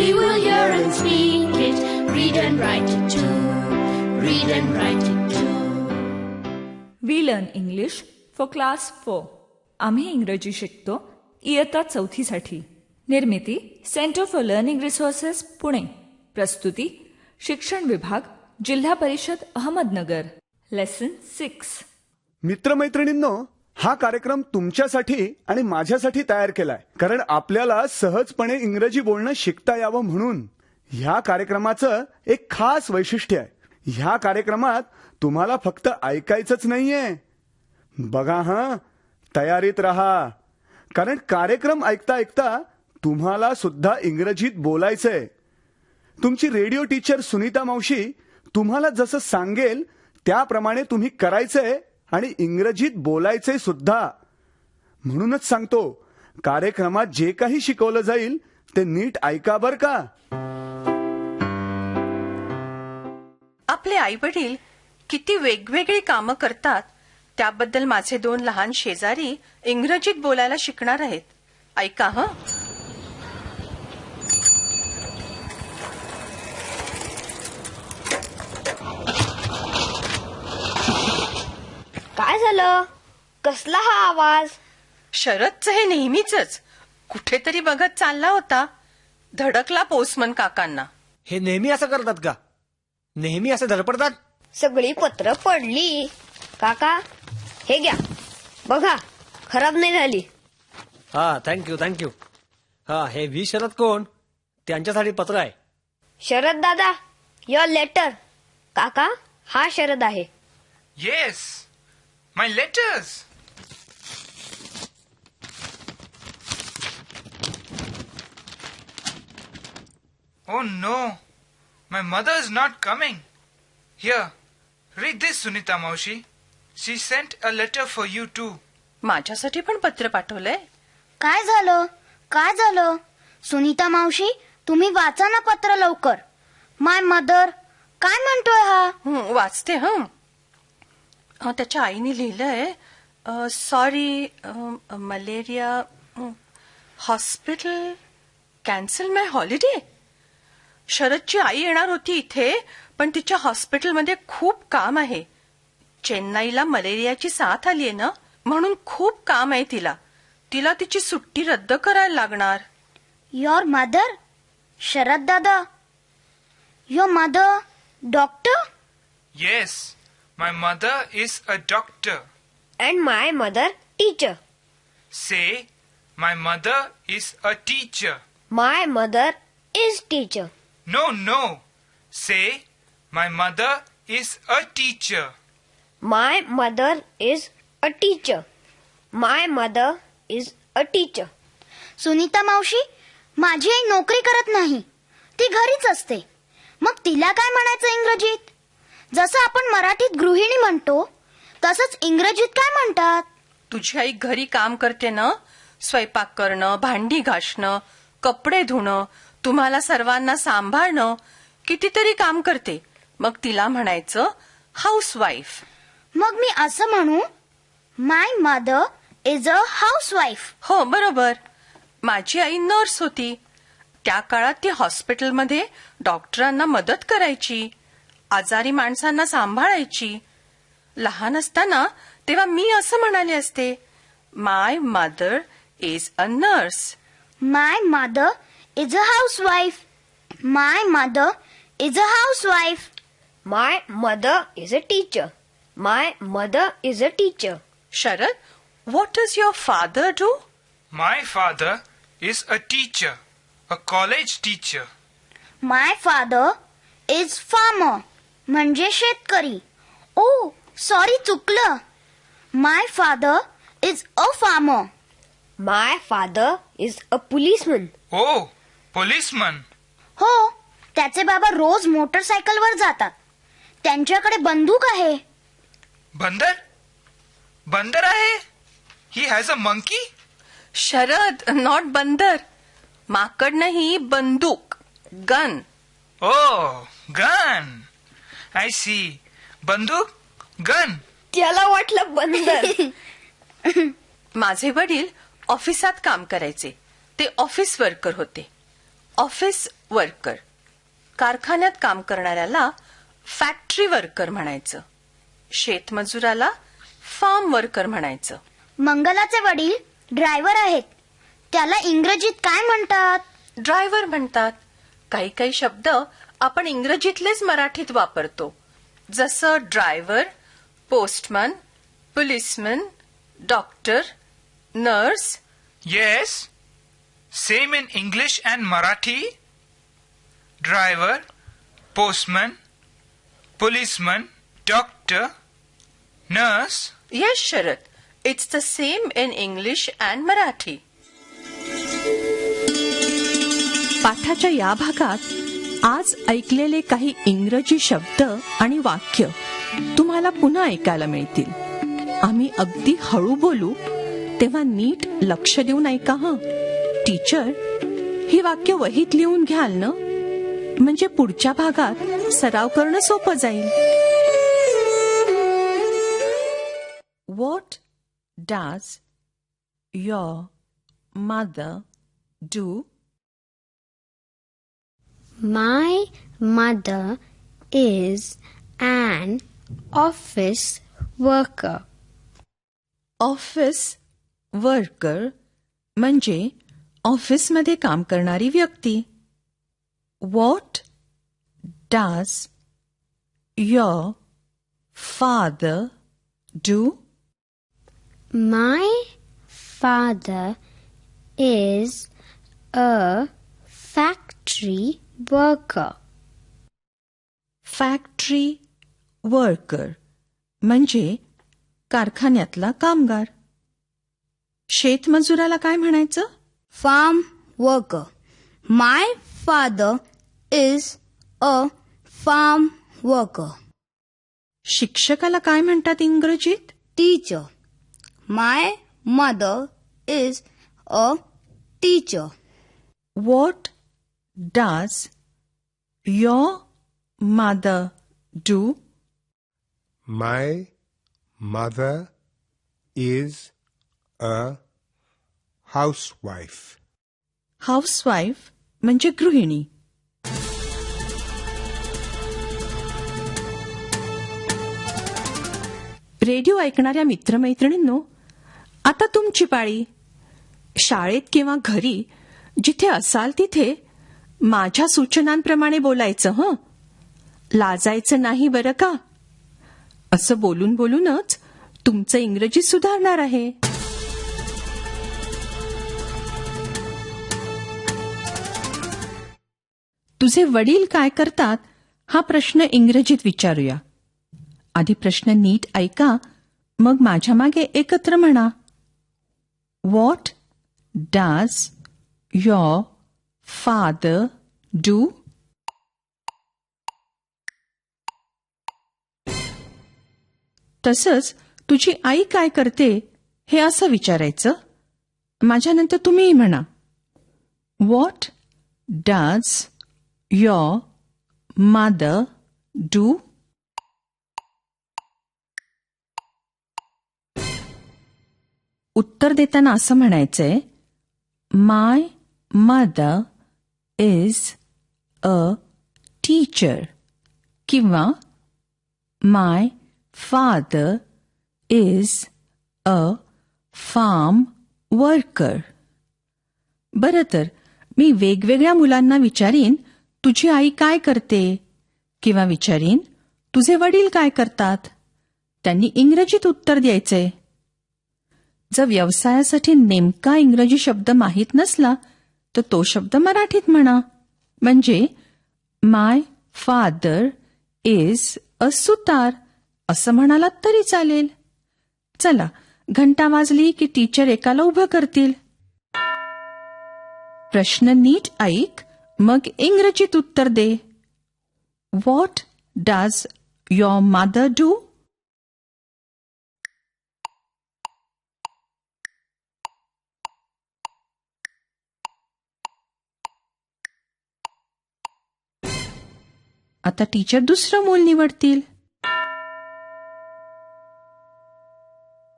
We will hear and speak it, read and write it too. Read and write it too. We learn English for class 4. आम्ही इंग्रजी शिकतो इयत्ता 4थी साठी. निर्मिती centre for learning resources Pune. प्रस्तुती शिक्षण विभाग जिल्हा परिषद अहमदनगर. लेसन 6. मित्रमैत्रिणींनो, हा कार्यक्रम तुमच्यासाठी आणि माझ्यासाठी तयार केलाय, कारण आपल्याला सहजपणे इंग्रजी बोलणं शिकता यावं म्हणून. ह्या कार्यक्रमाचं एक खास वैशिष्ट्य आहे. ह्या कार्यक्रमात तुम्हाला फक्त ऐकायचंच नाहीये. बघा हां, तयारीत राहा, कारण कार्यक्रम ऐकता ऐकता तुम्हाला सुद्धा इंग्रजीत बोलायचंय. तुमची रेडिओ टीचर सुनीता मावशी तुम्हाला जसं सांगेल त्याप्रमाणे तुम्ही करायचंय आणि इंग्रजीत बोलायचंय सुद्धा. म्हणूनच सांगतो, कार्यक्रमात जे काही शिकवलं जाईल ते नीट ऐका बर का. आपले आई वडील किती वेगवेगळी कामं करतात त्याबद्दल माझे 2 लहान शेजारी इंग्रजीत बोलायला शिकणार आहेत. ऐका हं. काय झालं? कसला हा आवाज? शरदचं हे नेहमीच कुठेतरी बघत चालला होता. धडकला पोस्टमन काकांना. हे नेहमी असं करतात का? नेहमी असं धडपडतात? सगळी पत्र पडली. काका, हे घ्या, बघा, खराब नाही झाली. हा, थँक्यू. हा, हे व्ही शरद कोण? त्यांच्यासाठी पत्र आहे. शरद दादा, युअर लेटर. काका, हा शरद आहे. Yes, my letters. Oh no, my mother is not coming. Here, read this, Sunita Maushi. She sent a letter for you too. माझ्यासाठी पण पत्र पाठवलंय. काय झालं? सुनीता मावशी, तुम्ही वाचा ना पत्र लवकर. माय मदर काय म्हणतोय हा? वाचते हं. त्याच्या आईने लिहिलंय, सॉरी, मलेरिया, हॉस्पिटल, कॅन्सल माय हॉलिडे. शरदची आई येणार होती इथे, पण तिच्या हॉस्पिटलमध्ये खूप काम आहे. चेन्नईला मलेरियाची साथ आलीये ना, म्हणून खूप काम आहे तिला. तिची सुट्टी रद्द करायला लागणार. युअर मदर, शरद दादा, your mother doctor? Yes, my mother is a doctor. And my mother teacher. Say, my mother is a teacher. My mother is teacher. No. Say, my mother is a teacher. My mother is a teacher. My mother is a teacher. Sunita मावशी, माझी आई नोकरी करत नाही, ती घरीच असते. मग तिला काय म्हणायचं इंग्रजीत? जसं आपण मराठीत गृहिणी म्हणतो तसंच इंग्रजीत काय म्हणतात? तुझी आई घरी काम करते ना, स्वयंपाक करणं, भांडी घासणं, कपडे धुणं, तुम्हाला सर्वांना सांभाळणं, कितीतरी काम करते. मग तिला म्हणायचं हाऊसवाईफ. मग मी असं म्हणू, माय मदर इज अ हाऊसवाईफ. हो, बरोबर. माझी आई नर्स होती. त्या काळात ती हॉस्पिटलमध्ये डॉक्टरांना मदत करायची, आजारी माणसांना सांभाळायची. लहान असताना तेव्हा मी असं म्हणाले असते, my mother is a nurse. My mother is a housewife. My mother is a housewife. My mother is a teacher. My mother is a teacher. Sharad, what does your father do? My father is a teacher, a college teacher. My father is farmer, म्हणजे शेतकरी. Oh sorry, चुकलं. My father is a farmer. My father is a policeman. Oh, policeman. हो, त्याचे बाबा रोज मोटरसायकलवर जातात. त्यांच्याकडे बंदूक आहे. बंदर आहे? He has a monkey? Sharad, not बंदर. माकड नाही, बंदूक, gun. Oh, gun. I see. बंदूक, gun. त्याला वाटलं बंदर. माझे वडील ऑफिसात काम करायचे. ते ऑफिस वर्कर होते. Office worker. कारखान्यात काम करणाऱ्याला फॅक्टरी वर्कर म्हणायचं. शेतमजुराला फार्म वर्कर म्हणायचं. मंगलाचे वडील ड्रायव्हर आहेत. त्याला इंग्रजीत काय म्हणतात? ड्रायव्हर म्हणतात. काही काही शब्द आपण इंग्रजीतलेच मराठीत वापरतो, जसं driver, postman, policeman, doctor, nurse. Yes, same in English and Marathi. Driver, postman, policeman, doctor, nurse. Yes, Sharat. It's the same in English and Marathi. पाठाच्या या भागात आज ऐकलेले काही इंग्रजी शब्द आणि वाक्य तुम्हाला पुन्हा ऐकायला मिळतील. आम्ही अगदी हळू बोलू, तेव्हा नीट लक्ष देऊन ऐका हं. टीचर, ही वाक्य वहीत लिहून घ्याल ना, म्हणजे पुढच्या भागात सराव करणं सोपं जाईल. What does your mother do? My mother is an office worker. Office worker म्हणजे ऑफिसमध्ये काम करणारी व्यक्ती. What does your father do? My father is a factory worker. Factory worker म्हणजे कारखान्यातला कामगार. शेतमजुराला काय म्हणायचं? Farm worker. My father is a farm worker. शिक्षकाला काय म्हणतात इंग्रजीत? Teacher. My mother is a teacher. What does your mother do? My mother is a housewife. Housewife म्हणजे गृहिणी. रेडिओ ऐकणाऱ्या मित्रमैत्रिणींनो, आता तुमची पाळी. शाळेत किंवा घरी जिथे असाल तिथे माझ्या सूचनांप्रमाणे बोलायचं हं. लाजायचं नाही बरं का. असं बोलून बोलूनच तुमचं इंग्रजी सुधारणार आहे. तुझे वडील काय करतात हा प्रश्न इंग्रजीत विचारूया. आधी प्रश्न नीट ऐका, मग माझ्या मागे एकत्र म्हणा. What does your father do? तसंच तुझी आई काय करते हे असं विचारायचं. माझ्यानंतर तुम्हीही म्हणा. What does your mother do? उत्तर देताना असं म्हणायचंय, my mother is a teacher किंवा my father is a farm worker. बरं, तर मी वेगवेगळ्या मुलांना विचारीन, तुझी आई काय करते, किंवा विचारीन, तुझे वडील काय करतात. त्यांनी इंग्रजीत उत्तर द्यायचंय. जर व्यवसायासाठी नेमका इंग्रजी शब्द माहीत नसला तर तो शब्द मराठीत म्हणा. म्हणजे माय फादर इज अ सुतार असं म्हणालात तरी चालेल. चला, घंटा वाजली की टीचर एकाला उभं करतील. प्रश्न नीट ऐक, मग इंग्रजीत उत्तर दे. What does your mother do? आता टीचर दुसरं मूल निवडतील.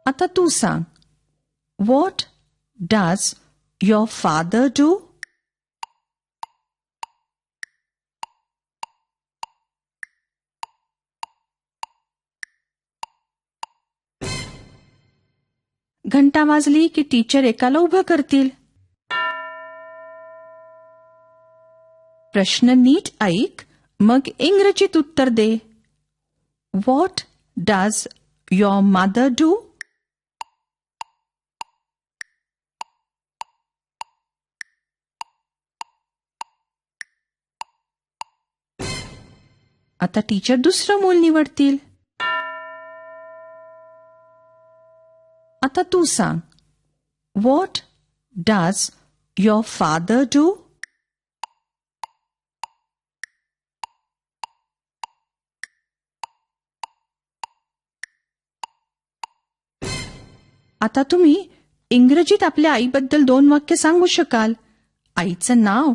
आता तू सांग, what does your father do? घंटा वाजली की टीचर एकाला उभं करतील. प्रश्न नीट ऐक, मग इंग्रजीत उत्तर दे. What does your mother do? आता टीचर दुसरं मूल निवडतील. आता तू सांग, what does your father do? आता तुम्ही इंग्रजीत आपल्या आईबद्दल 2 वाक्य सांगू शकाल. आईचं नाव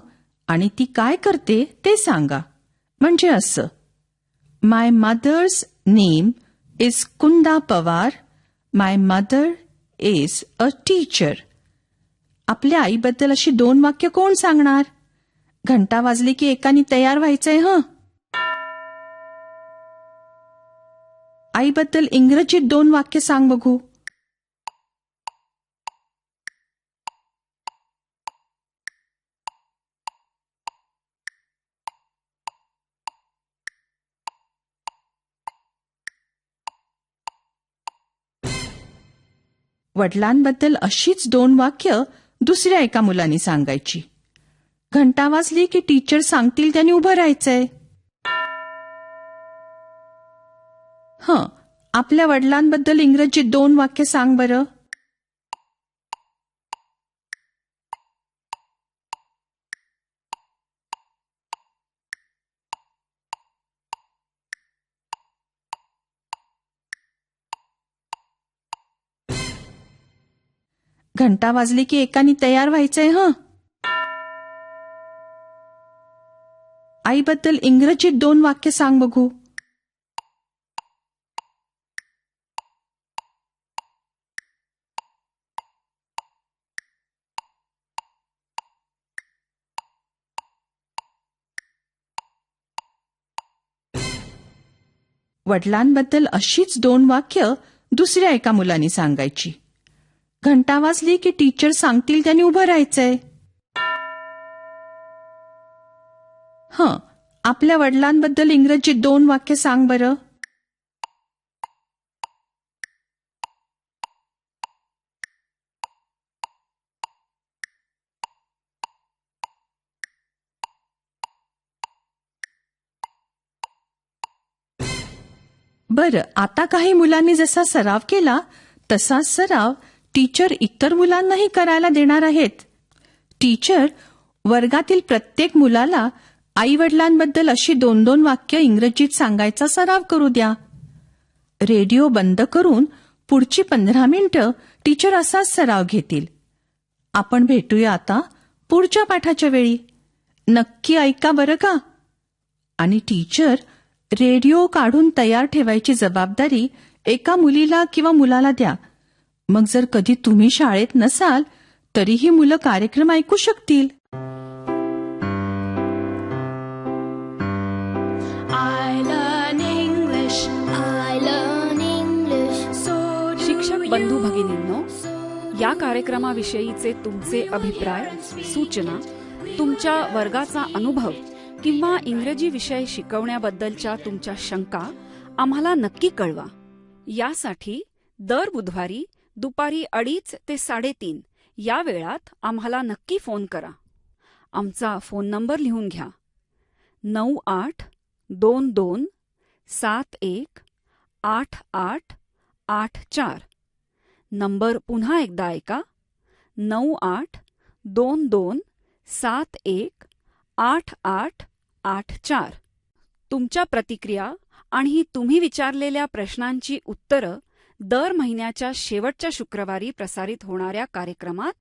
आणि ती काय करते ते सांगा. म्हणजे असं, my mother's name is Kunda Pawar. My mother is a teacher. आपल्या आईबद्दल अशी 2 वाक्य कोण सांगणार? घंटा वाजली की एकाने तयार व्हायचंय. आईबद्दल इंग्रजीत 2 वाक्य सांग बघू. वडिलांबद्दल अशीच 2 वाक्य दुसऱ्या एका मुलाने सांगायची. घंटा वाजली की टीचर सांगतील त्यांनी उभं राहायचंय. आपल्या वडिलांबद्दल इंग्रजीत 2 वाक्य सांग बरं. घंटा वाजली की एकाने तयार व्हायचंय. आईबद्दल इंग्रजीत 2 वाक्य सांग बघू. वडिलांबद्दल अशीच 2 वाक्य दुसऱ्या एका मुलाने सांगायची. घंटा वाजली की टीचर सांगतील त्यांनी उभं राहायचंय. आपल्या वडिलांबद्दल इंग्रजीत 2 वाक्य सांग बरं. बरं, आता काही मुलांनी जसा सराव केला तसाच सराव टीचर इतर मुलांनाही करायला देणार आहेत. टीचर वर्गातील प्रत्येक मुलाला आई-वडिलांबद्दल अशी 2-2 वाक्य इंग्रजीत सांगायचा सराव करू द्या. रेडिओ बंद करून पुढची 15 मिनिटं टीचर असाच सराव घेतील. आपण भेटूया आता पुढच्या पाठाच्या वेळी. नक्की ऐका बरं का. आणि टीचर रेडिओ काढून तयार ठेवायची जबाबदारी एका मुलीला किंवा मुलाला द्या. मग जर कधी तुम्ही शाळेत नसाल तरीही मुलं कार्यक्रम ऐकू शकतील. शिक्षक बंधू भगिनींनो, या कार्यक्रमाविषयीचे तुमचे अभिप्राय, सूचना, तुमच्या वर्गाचा अनुभव किंवा इंग्रजी विषय शिकवण्याबद्दलच्या तुमच्या शंका आम्हाला नक्की कळवा. यासाठी दर बुधवारी दुपारी 2:30 ते 3:30 या वेळात आम्हाला नक्की फोन करा. आमचा फोन नंबर लिहून घ्या. 9822718884. नंबर पुन्हा एकदा ऐका. 9822718884. तुमच्या प्रतिक्रिया आणि तुम्ही विचारलेल्या प्रश्नांची उत्तरं दर महिन्याच्या शेवटच्या शुक्रवारी प्रसारित होणाऱ्या कार्यक्रमात